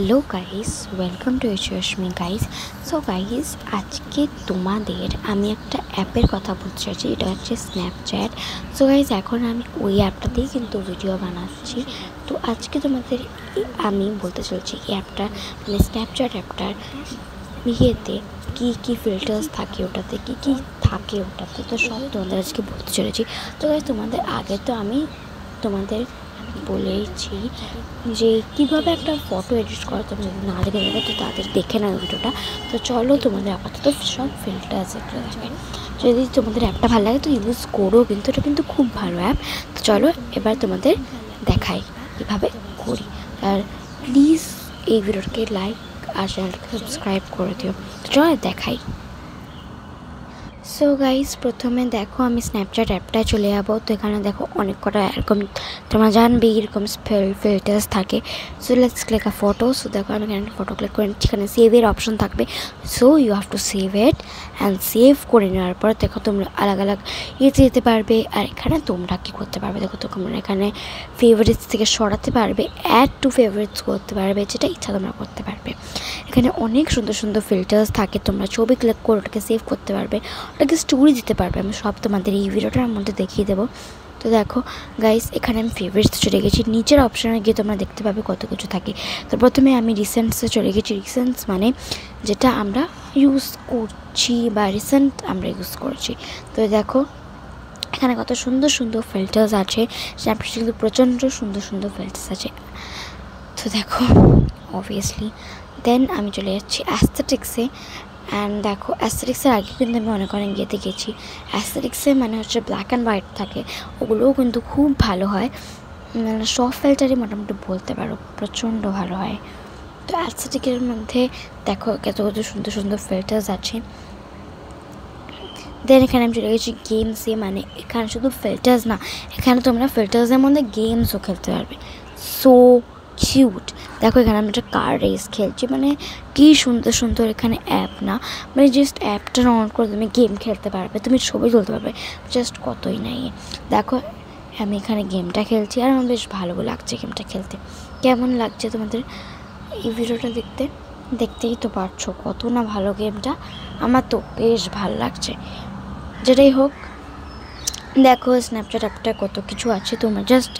Hello guys, welcome to Ushmi guys. So guys, আজকে তোমাদের আমি একটা অ্যাপের কথা বলতে চাইছি, এটা হচ্ছে স্ন্যাপচ্যাট। সো গাইস, এখন আমি ওই অ্যাপটাতেই কিন্তু ভিডিও বানাচ্ছি। তো আজকে তোমাদের আমি বলতে চলছি এই অ্যাপটা মানে স্ন্যাপচ্যাট অ্যাপটার ইয়েতে কী কী ফিল্টার্স থাকে, ওটাতে কী কী থাকে ওটাতে, তো সব তোমাদের আজকে বলতে চলেছি। তো গাইস, তোমাদের আগে তো আমি তোমাদের বলেইছি যে কীভাবে একটা ফটো এডিট করা, তোমরা যদি না দেখে থাকো তো তাদের দেখে নাও ভিডিওটা। তো চলো, তোমাদের আপাতত সব ফিল্টার্স এগুলো থাকে। যদি তোমাদের অ্যাপটা ভালো লাগে তো ইউজ করো, কিন্তু এটা কিন্তু খুব ভালো অ্যাপ। তো চলো এবার তোমাদের দেখাই কীভাবে করি। আর প্লিজ এই ভিডিওটাকে লাইক আর চ্যানেলটাকে সাবস্ক্রাইব করে দিও। তো চলো দেখাই। সো গাইস, প্রথমে দেখো আমি স্ন্যাপচ্যাট অ্যাপটায় চলে যাবো। তো এখানে দেখো অনেক কটা এরকম তোমরা জানবে এরকম ফিল্টার্স থাকে। So let's click a photo. So দেখো আমি এখানে ফটো ক্লিক করে নিচ্ছি, এখানে সেভের অপশন থাকবে। So you have to save it and save করে নেওয়ার পর দেখো তোমরা আলাগ আলাগ ইয়েতে যেতে পারবে। আর এখানে তোমরা কী করতে পারবে, দেখো তোমরা এখানে ফেভারিটস থেকে সরাতে পারবে, অ্যাড টু ফেভারিটস করতে পারবে, যেটা ইচ্ছা তোমরা করতে পারবে। এখানে অনেক সুন্দর সুন্দর ফিল্টার্স থাকে, তোমরা ছবি ক্লিক করে ওটাকে সেভ করতে পারবে, ওটাকে স্টোরি দিতে পারবে। আমি সব তোমাদের এই ভিডিওটার মধ্যে দেখিয়ে দেবো। তো দেখো গাইস, এখানে আমি ফেভারিটস চলে গেছি। নিচের অপশানে গিয়ে তোমরা দেখতে পাবে কত কিছু থাকে। তো প্রথমে আমি রিসেন্টসে চলে গেছি। রিসেন্টস মানে যেটা আমরা ইউজ করছি বা রিসেন্ট আমরা ইউজ করছি। তো দেখো এখানে কত সুন্দর সুন্দর ফিল্টার্স আছে, স্ন্যাপচ্যাটে কিন্তু প্রচণ্ড সুন্দর সুন্দর ফিল্টার্স আছে। তো দেখো অবভিয়াসলি দেন আমি চলে যাচ্ছি অ্যাস্থেটিক্সে। অ্যান্ড দেখো অ্যাস্থেটিক্সের আগে কিন্তু আমি অনেক ইয়েতে গেছি। অ্যাস্থেটিক্সে মানে হচ্ছে ব্ল্যাক অ্যান্ড হোয়াইট থাকে, ওগুলোও কিন্তু খুব ভালো হয়। মানে সব ফিল্টারই মোটামুটি বলতে পারো প্রচণ্ড ভালো হয়। তো অ্যাস্থেটিকের মধ্যে দেখো কত কত সুন্দর সুন্দর ফিল্টার্স আছে। দেন এখানে আমি চলে গেছি গেমসে। মানে এখানে শুধু ফিল্টার্স না, এখানে তোমরা ফিল্টার্সের মধ্যে গেমসও খেলতে পারবে। So cute. দেখো এখানে আমি একটা কার রেস খেলছি, মানে কী সুন্দর সুন্দর এখানে অ্যাপ না, মানে জাস্ট অ্যাপটা ডাউনলোড করে তুমি গেম খেলতে পারবে, তুমি ছবি তুলতে পারবে, জাস্ট কতই নাই। দেখো আমি এখানে গেমটা খেলছি আর আমার বেশ ভালো লাগছে গেমটা খেলতে। কেমন লাগছে তোমাদের এই ভিডিওটা দেখতেই তো পারছো কত না ভালো গেমটা, আমার তো বেশ ভালো লাগছে। যেটাই হোক, দেখো স্ন্যাপচ্যাট অ্যাপটায় কত কিছু আছে। তোমরা জাস্ট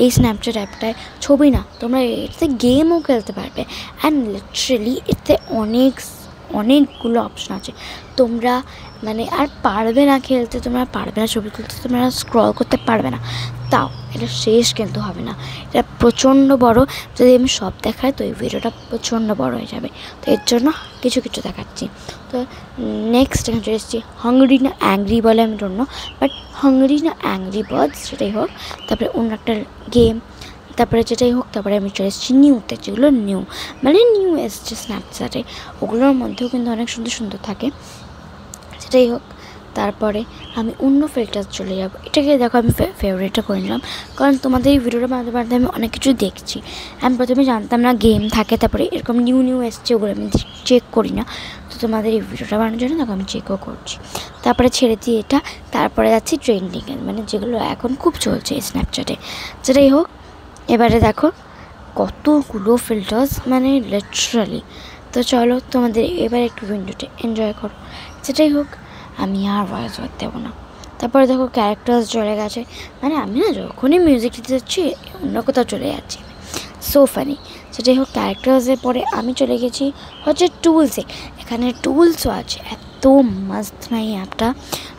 এই স্ন্যাপচ্যাট অ্যাপটায় ছবি না, তোমরা এতে গেমও খেলতে পারবে। অ্যান্ড লিটারেলি এতে অনেকগুলো অপশান আছে। তোমরা মানে আর পারবে না খেলতে, তোমরা পারবে না ছবি তুলতে, তোমরা স্ক্রল করতে পারবে না, তাও এটা শেষ কিন্তু হবে না। এটা প্রচণ্ড বড়, যদি আমি সব দেখাই তো এই ভিডিওটা প্রচণ্ড বড় হয়ে যাবে। তো এর জন্য কিছু কিছু দেখাচ্ছি। তো নেক্সট আমি চলে এসেছি হাংরি না অ্যাংরি বলে আমি জন্য, বাট হাংরি না অ্যাংরি বার্ডস সেটাই হোক। তারপরে অন্য একটা গেম, তারপরে যেটাই হোক। তারপরে আমি চলে এসেছি নিউতে, যেগুলো নিউ এসছে স্ন্যাপচ্যাটে, ওগুলোর মধ্যেও কিন্তু অনেক সুন্দর সুন্দর থাকে। সেটাই হোক, তারপরে আমি অন্য ফিল্টার চলে যাব। এটাকে দেখো আমি ফেভারিটটা করে নিলাম, কারণ তোমাদের এই ভিডিওটা বানাতে বানাতে আমি অনেক কিছু দেখছি। আমি প্রথমে জানতাম না গেম থাকে, তারপরে এরকম নিউ এসছে, ওগুলো আমি চেক করি না। তো তোমাদের এই ভিডিওটা বানানোর জন্য দেখো আমি চেকও করছি। তারপরে ছেড়ে দিই এটা, তারপরে যাচ্ছি ট্রেন্ডিংয়ে, মানে যেগুলো এখন খুব চলছে এই স্ন্যাপচ্যাটে। যেটাই হোক, এবারে দেখো কতগুলো ফিল্টার্স, মানে লিটারালি। তো চলো তোমাদের এবার একটু ভিডিওটা এনজয় করো। যেটাই হোক, আমি আর ভয়েস ওভার দেবো না। তারপরে দেখো ক্যারেক্টার্স চলে গেছে, মানে আমি না যখনই মিউজিক দিতে যাচ্ছি অন্য কোথাও চলে যাচ্ছি, সো ফানি। সেটাই হোক, ক্যারেক্টার্সের পরে আমি চলে গেছি হচ্ছে টুলসে। এখানে টুলসও আছে, এত মাস্ত নাই অ্যাপটা,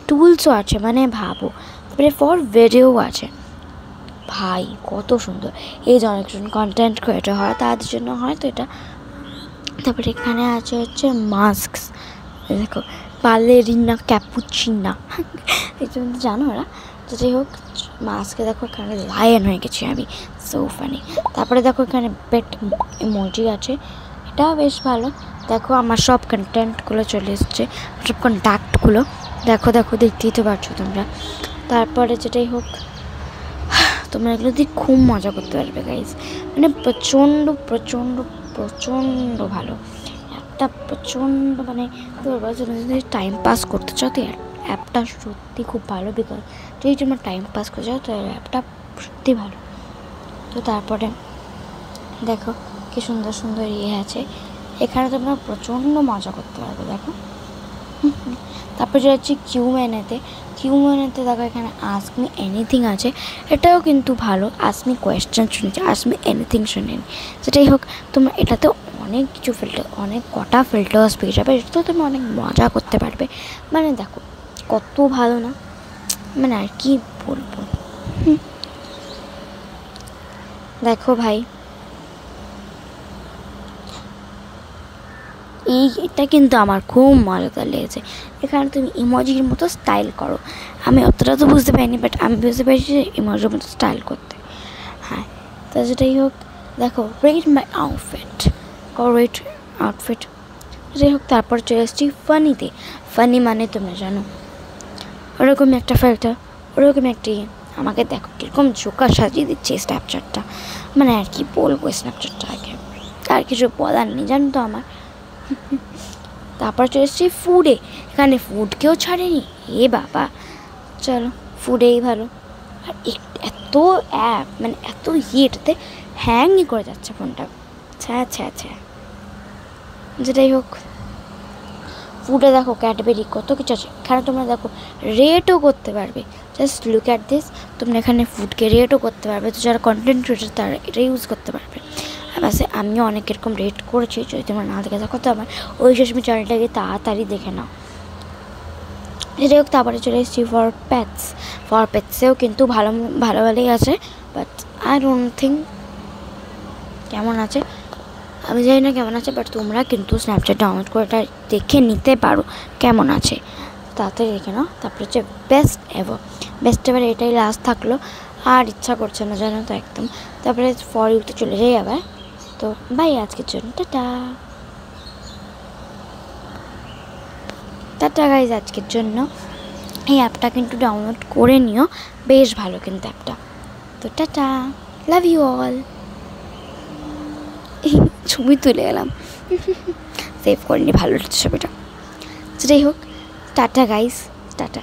টুলসও আছে, মানে ভাবো। তারপরে ফর ভিডিও আছে, ভাই কত সুন্দর। এই যে অনেকজন কন্টেন্ট ক্রিয়েটর হয় তাদের জন্য হয় তো এটা। তারপরে এখানে আছে হচ্ছে মাস্কস, দেখো বালেরিনা ক্যাপুচিনা, এই জন্য জানো ওরা। যেটাই হোক, মাস্কে দেখো এখানে লায়ন হয়ে গেছি আমি, সো ফানি। তারপরে দেখো এখানে পেট ইমোজি আছে, এটাও বেশ ভালো। দেখো আমার সব কন্টেন্টগুলো চলে এসছে, সব কন্ট্যাক্টগুলো দেখো দেখতেই তো পারছো তোমরা। তারপরে যেটাই হোক, তোমরা এগুলো দিয়ে খুব মজা করতে পারবে গাইজ, মানে প্রচণ্ড প্রচণ্ড প্রচণ্ড ভালো অ্যাপটা, প্রচণ্ড মানে যদি টাইম পাস করতে চাও তো অ্যাপটা সত্যি খুব ভালো। বিকজ যদি তোমরা টাইম পাস করতে চাও তো অ্যাপটা সত্যি ভালো। তো তারপরে দেখো কি সুন্দর সুন্দর ইয়ে আছে, এখানে তোমরা প্রচণ্ড মজা করতে পারবে। দেখো তারপর যে হচ্ছে কিউএনএতে দেখো এখানে আস্ক মি এনিথিং আছে, এটাও কিন্তু ভালো। আস্ক মি কোয়েশ্চেন শুনেছি, আস্ক মি এনিথিং শুনিনি। যেটাই হোক তোমরা এটাতে অনেক কিছু অনেক কটা ফিল্টার্স পেয়ে যাবে, এটাতেও তুমি অনেক মজা করতে পারবে। মানে দেখো কত ভালো না, মানে আর কি বলবো। দেখো ভাই এটা কিন্তু আমার খুব মজাদার লেগেছে। এখানে তুমি ইমোজির মতো স্টাইল করো, আমি অতটা তো বুঝতে পারিনি, বাট আমি বুঝতে পেরেছি যে ইমোজির মতো স্টাইল করতে। হ্যাঁ, তো যেটাই হোক দেখো রেট মাই আউটফিট, রেট আউটফিট। যেটাই হোক তারপর চলে এসেছি ফানিতে। ফানি মানে তোমরা জানো ওরকমই একটা ফিল্টার, ওরকমই একটা আমাকে দেখো কীরকম জোকা সাজিয়ে দিচ্ছে স্ন্যাপচ্যাটটা, মানে আর কি বলবো স্ন্যাপচ্যাটটা, আগে আর কিছু বলার নেই জানো তো আমার। তারপর চলে এসেছি ফুডে, এখানে ফুডকেও ছাড়েনি, এ বাবা চলো ফুডেই ভালো। আর এত অ্যাপ মানে এত এটাতে হ্যাংই করে যাচ্ছে ফোনটা, ছ্যা। যেটাই হোক ফুডে দেখো ক্যাডবেরি কত কিছু আছে, এখানে তোমরা দেখো রেটও করতে পারবে। জাস্ট লুক অ্যাট দিস, তোমরা এখানে ফুডকে রেটও করতে পারবে। তো যারা কন্টেন্ট ক্রিয়েটার তারা এটা ইউজ করতে পারবে। বাসে আমিও অনেক এরকম রেট করেছি, যদি তোমরা না দেখে থাকো তো আমার ওই শেষমি চ্যানেলটাকে তাড়াতাড়ি দেখে নাও। যেটাই হোক তারপরে চলে এসেছি ফর পেটসেও কিন্তু ভালোই আছে, বাট আই ডোন্ট থিঙ্ক কেমন আছে, আমি জানি না কেমন আছে, বাট তোমরা কিন্তু স্ন্যাপচ্যাট ডাউনলোড করে এটা দেখে নিতে পারো কেমন আছে, তাড়াতাড়ি দেখে নাও। তারপরে হচ্ছে বেস্ট এভার এটাই লাস্ট থাকলো, আর ইচ্ছা করছে না জানো তো একদম। তারপরে ফর ইউতে চলে যাই আবার। তো বাই আজকের জন্য, টাটা গাইজ। আজকের জন্য এই অ্যাপটা কিন্তু ডাউনলোড করে নিও, বেশ ভালো কিন্তু অ্যাপটা। তো টাটা, লাভ ইউ অল। ছবি তুলে এলাম, সেভ করিনি ভালো ছবিটা। যেটাই হোক টাটা গাইজ, টাটা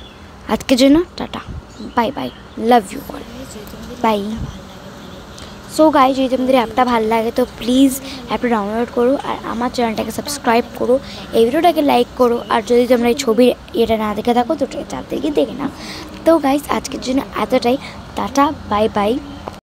আজকের জন্য, tata bye bye, love you all, bye. So guys যদি তোমাদের অ্যাপটা ভালো লাগে তো প্লিজ অ্যাপটা ডাউনলোড করো, আর আমার চ্যানেলটাকে সাবস্ক্রাইব করো, এই ভিডিওটাকে লাইক করো, আর যদি তোমরা এই ছবির এটা না দেখে থাকো তো চারদিকে দেখে নাও। তো গাইজ আজকের জন্য এতটাই, টাটা বাই বাই।